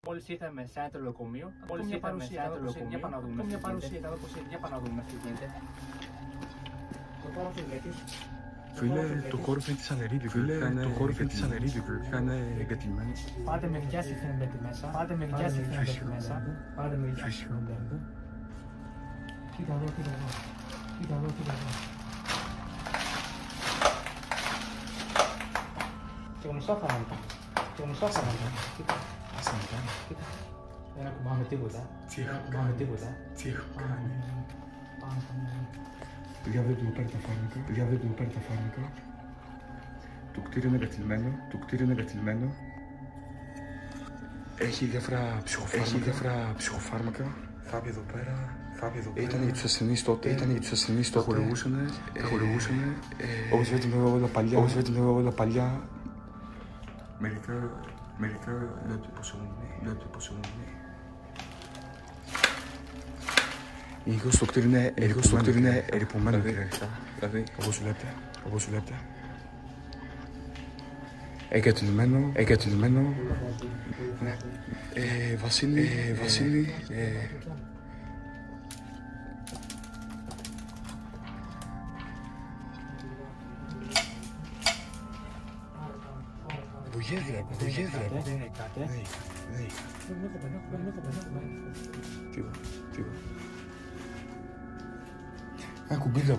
Μόλις ήρθαμε σε ένα τρελοκομείο. Για πάμε να δούμε. Για πάμε να δούμε τι γίνεται. Φίλε, το χώρο φαίνεται σαν ερήπικο. Είχαν εγκατηλμένο. Πάτε με δικιά συμφέροντα εκεί μέσα. Πάτε με δικιά συμφέροντα εκεί μέσα. Κοίτα εδώ. Και γνωστά φανάρια. Κοίτα. Δεν ακουμπάμε τίποτα. Τι έχω κάνει. Παιδιά, βλέπετε εδώ πέρα τα φάρμακα. Το κτίριο είναι εγκατηλμένο. Έχει διάφορα ψυχοφάρμακα. Κάποιοι εδώ πέρα. Ήταν για τους ασθενείς τότε. Τα χορηγούσανε. Όπως βλέπετε όλα παλιά. Μερικά λέτε πόσο είναι. Λίγο στο κτίριο είναι ερειπωμένο. Δηλαδή, όπως βλέπετε. Εγκατηλημένο. Ναι. Βασίλη. Βουγέδια. Τίποτα. Ένα κουμπίδι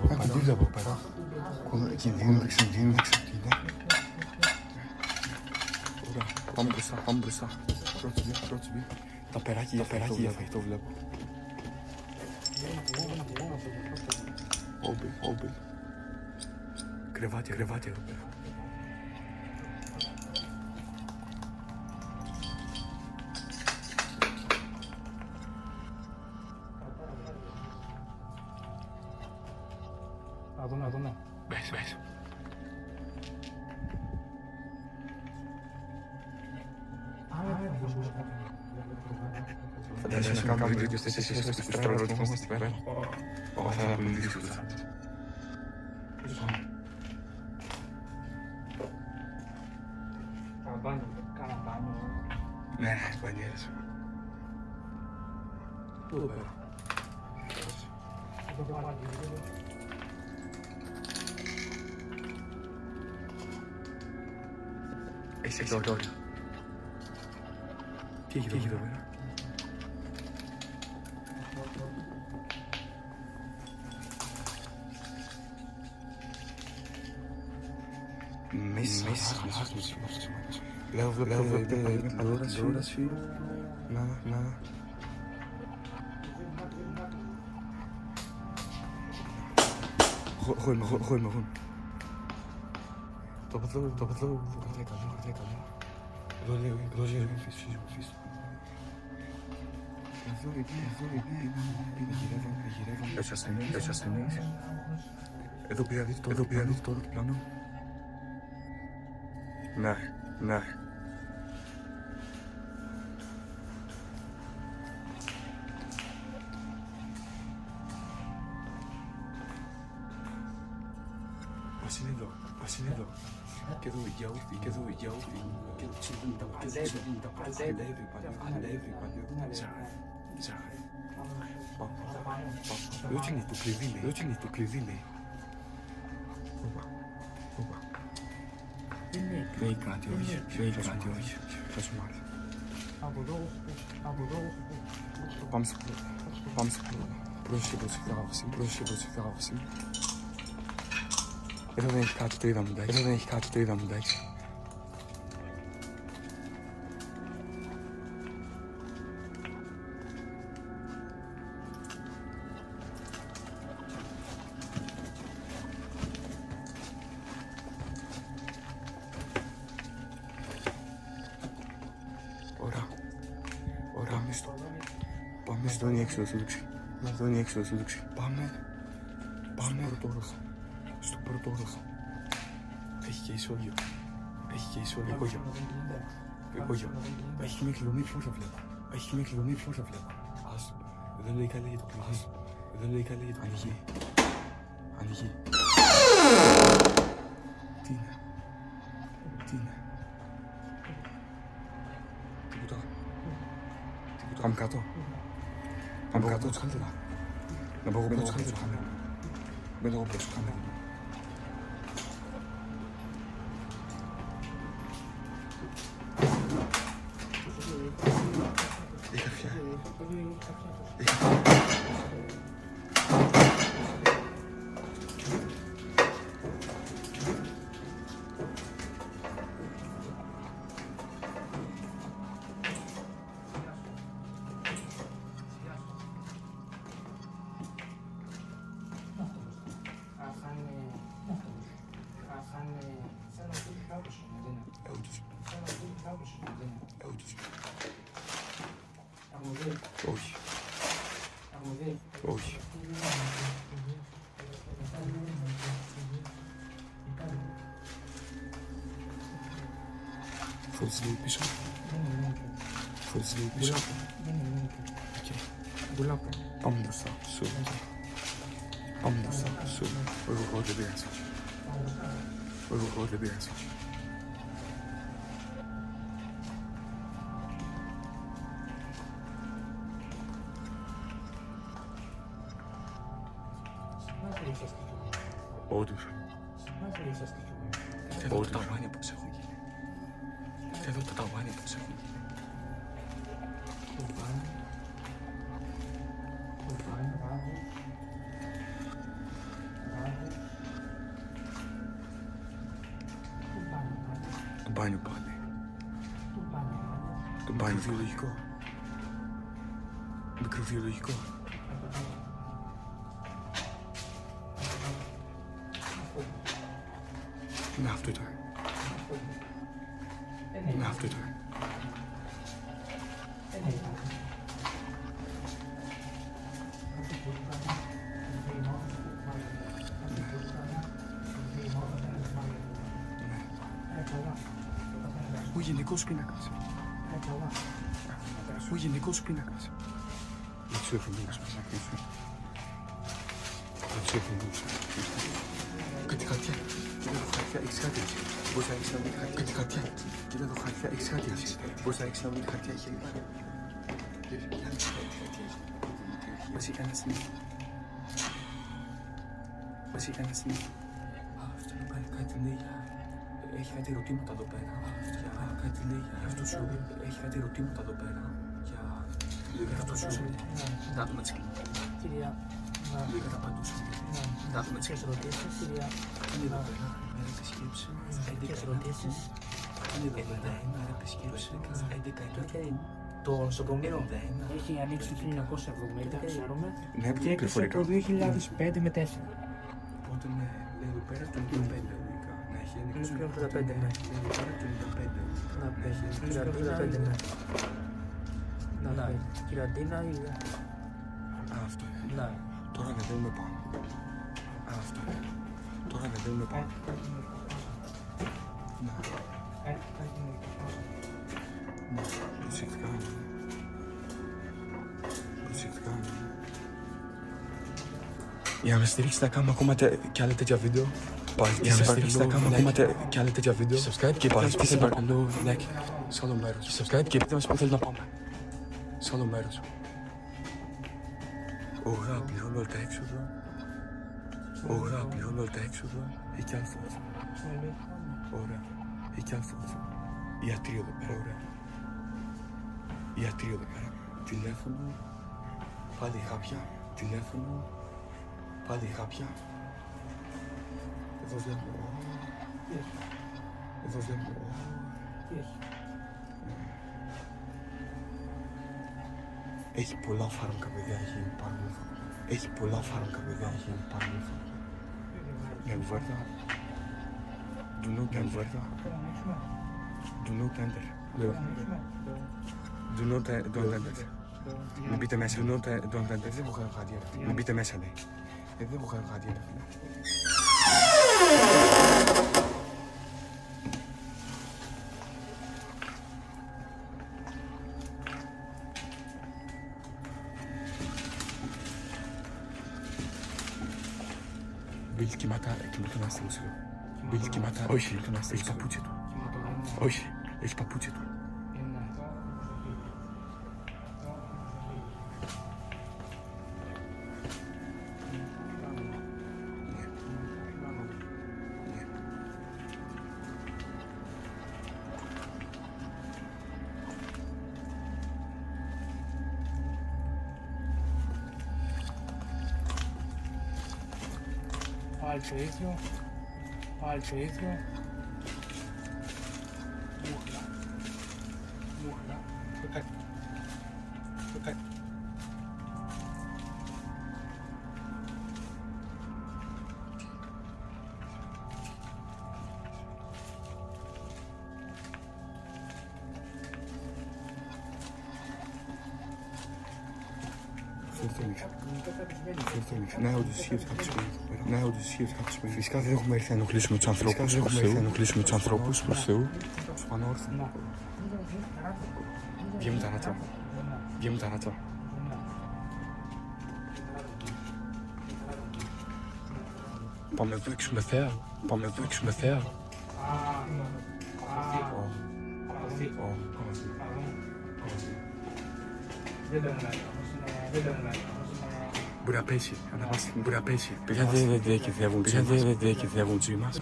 από πέρα. Κινδύνευξε. Ωραία, πάμε μπροστά. Πρώτη μπει. Τα περάκια για φαγητό βλέπω. Όμπιλ. Κρεβάτι εδώ πέρα. Να δούμε. Μπες. Φαντάζεσαι να κάνουμε βίντεο στις 4 ώρες που στραβωτόμαστε στην πέρα. Θα είναι πολύ δύσκολο. Κάνα μπάνιο. Ναι, μπανιές. Πού εδώ πέρα. Έχεις ωραία. Τι έχει εδώ πέρα. Μέσα. Λέω βλέπετε τηλεόραση. Να. Χώριμα. Το παθώ, καλό. Εδώ λέει, φύσου. Εδώ είναι, έχει ασθενείς. Εδώ πήρα δείτε τώρα το πλάνο. Ναι. Βασίλη εδώ. Και εδώ η γιαούρτι. Και το τσιμπούν τα παλεύει παλιό. Ζάχαρη. Εδώ τι είναι το κλειδί λέει. Όπα. Λέει κάτι, όχι. Θα σου μάθει. Από εδώ. Πάμε στο πρόσεχε προσφυγάβαση. Εδώ δεν έχει κάτι, το είδαμε, εντάξει. Ωραία, πάμε στον έξοδο στο δούξι. Πάμε στο πρώτο όροφο. Έχει και ισόγειο. Υπόγειο. Έχει και μια κλειδωμή πόρτα βλέπω. Άστο. Δεν λέει καλά για το κλειδί. Ανοιγεί. Τι είναι. Τίποτα. Πάμε κάτω. Πάμε κάτω έτσι καλύτερα. Να πω εγώ πρώτος καλύτερα. Μπαίνω εγώ πρώτος κάμερα. Είχα φιά. Όχι. Όχι. Φώτης λέει πίσω. Φώτης λέει πίσω. Πάμε μπροστά. Σου. Πάμε μπροστά. Σου. Εγώ δεν πειράζει. Εγώ δεν πειράζει. Όντως. Εδώ τα ταβάνια πώς έχουν γίνει. Εδώ τα ταβάνια πώς έχουν γίνει. Το μπάνιο πάλι. Το μπάνιο βιολογικό. Μικροβιολογικό. Ναι, αυτό ήταν. Ναι, αυτό ήταν. Ο γενικός πίνακας. Ο γενικός πίνακας. Δεν ξέρω τι μιλάς μας. Δεν ξέρω τι μιλάς. Κάτι χαρτιά. Κοίτα το χαρτιά, έχεις κάτι έτσι. Μπορείς να έχεις να βρει χαρτιά. Κάτι χαρτιά. Κοίτα το χαρτιά, έχεις κάτι έτσι. Μπορείς να έχεις να βρει χαρτιά, έχει λίγο. Μας είχε ένα σημείο. Μας είχε ένα σημείο. Αυτό είναι πάλι κάτι λέει για... Έχει κάτι ερωτήματα εδώ πέρα. Κάτι λέει για αυτό σου. Έχει κάτι ερωτήματα εδώ πέρα. Για αυτό σου. Να δούμε τις κλινικές. Κυρία. Λέει κατά παντού σου. Να δούμε τις ερωτήσεις, κυρία. Είναι εδώ πέρα. Μέρα επισκέψη. Ποιες ερωτήσεις. Είναι εδώ πέρα. Μέρα επισκέψη. 11 το νοσοκομείο έχει ανοίξει το 1970, ξέρουμε. Ναι, και έκλεισε το 2005 με 4. Οπότε ναι, λέει εδώ πέρα το 95. Ναι, έχει ανοίξει το 95, ναι. Λέει εδώ πέρα το 95. Ναι, ναι. Κυρατίνα ή... Αυτό είναι. Ναι. Τώρα ανεβαίνουμε πάνω. Αυτό είναι. Τώρα ανεβαίνουμε πάνω. Ναι. Ναι, προσεκτικά. Προσεκτικά. Για να στηρίξετε να κάνουμε ακόμα και άλλα τέτοια βίντεο. Για να στηρίξετε να κάνουμε ακόμα και άλλα τέτοια βίντεο. Subscribe και παρακολουθήστε παρακαλώ like σε άλλο μέρος. Subscribe και πείτε μας πού θέλετε να πάμε. Σε άλλο μέρος. Ωραία, πληρώνω όλα τα έξοδα. Ωραία, πληρώνω όλα τα έξοδα. Έχει κι άλλο φόβο. Ωραία. Έχει κι άλλο φόβο. Ιατρείο εδώ πέρα, ωραία. Ιατρείο εδώ πέρα. Τηλέφωνο. Πάλι χάπια. Τηλέφωνο. Πάλι χάπια. Εδώ βλέπω. Εδώ βλέπω. Έχει πολλά φάρμακα, παιδιά, έχει γίνει παραμύθα. Έχει πολλά φάρμακα, παιδιά, έχει γίνει παραμύθα. Για κουβέρτα. Do not enter. Do not enter. Do not enter. Μην μπείτε μέσα. Do not enter. Δεν έχω κάτι άλλο. Μην μπείτε μέσα, λέει. Δεν έχω κάτι άλλο. Μπίλ κοιμάται ένα αστυνομικό. Μπίλ κοιμάται. Όχι, έχει παπούτσια του. Όχι, έχει παπούτσια του. Πάλι το ίδιο. Πάλι το ίδιο. Μούχλα. Μούχλα. Το κάτι. Το κάτι. Ναι, όντως ισχύει ότι κάποιος μένει εδώ πέρα. Ναι, όντως ισχύει ότι κάποιος μένει. Φυσικά δεν έχουμε έρθει να ενοχλήσουμε τους ανθρώπους. Δεν έχουμε έρθει να ενοχλήσουμε τους ανθρώπους προς Θεού. Τους πανόρθων. Βγαίνουν τα νάτσα. Βγαίνουν τα νάτσα. Πάμε να δείξουμε θέα. Πάμε να δείξουμε θέα. Μπορεί να πέσει, αναβάστηκε, μπορεί να πέσει. Παιδιά δεν διακυδεύουν τζι μας. Δεν διακυδεύουν τζι μας.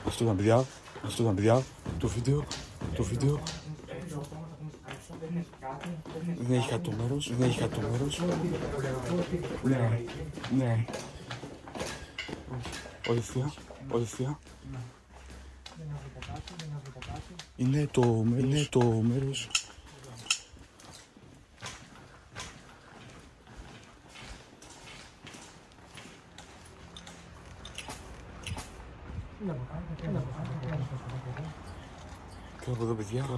Αυτό ήταν παιδιά, αυτό ήταν παιδιά, το βίντεο. Δεν έχει κάτι το μέρος, δεν έχει κάτι το μέρος. Ναι. Οδευθεία. Είναι το μέρος. Και από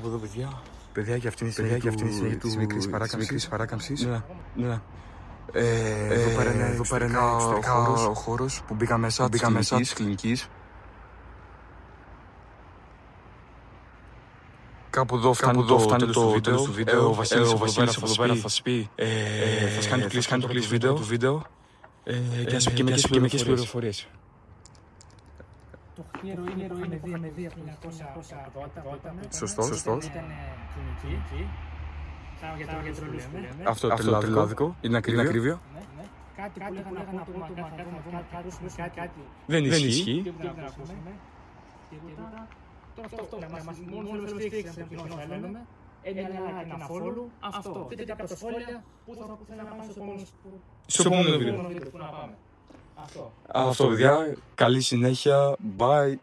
εδώ παιδιά. Παιδιά και αυτήν η συνέχεια της μικρής παράκαμψης. Ναι. Εδώ πέρα είναι ο χώρος που μπήκα μέσα της κλινικής. Κάπου εδώ φτάνει το τέλος του βίντεο. Ο Βασίλης από εδώ πέρα θα σας πει, θα σας κάνει το κλείσει του βίντεο και με μερικές πληροφορίες. Το χείρο είναι που είχαμε δει από το 1980. Σωστός. Ήταν κλινική. Για το γιατρολούς που λέμε. Αυτό το τρελάδικο, είναι ακρίβεια. Κάτι που λέγανε από το κάτι. Δεν ισχύει. Και τώρα αυτό μας μόνο στήριξε από κοινό θέλουμε. Ένα follow. Αυτό. Δείτε κάποια σχόλια που θα να πάμε στο επόμενο βίντεο. Αυτό παιδιά, καλή συνέχεια, bye.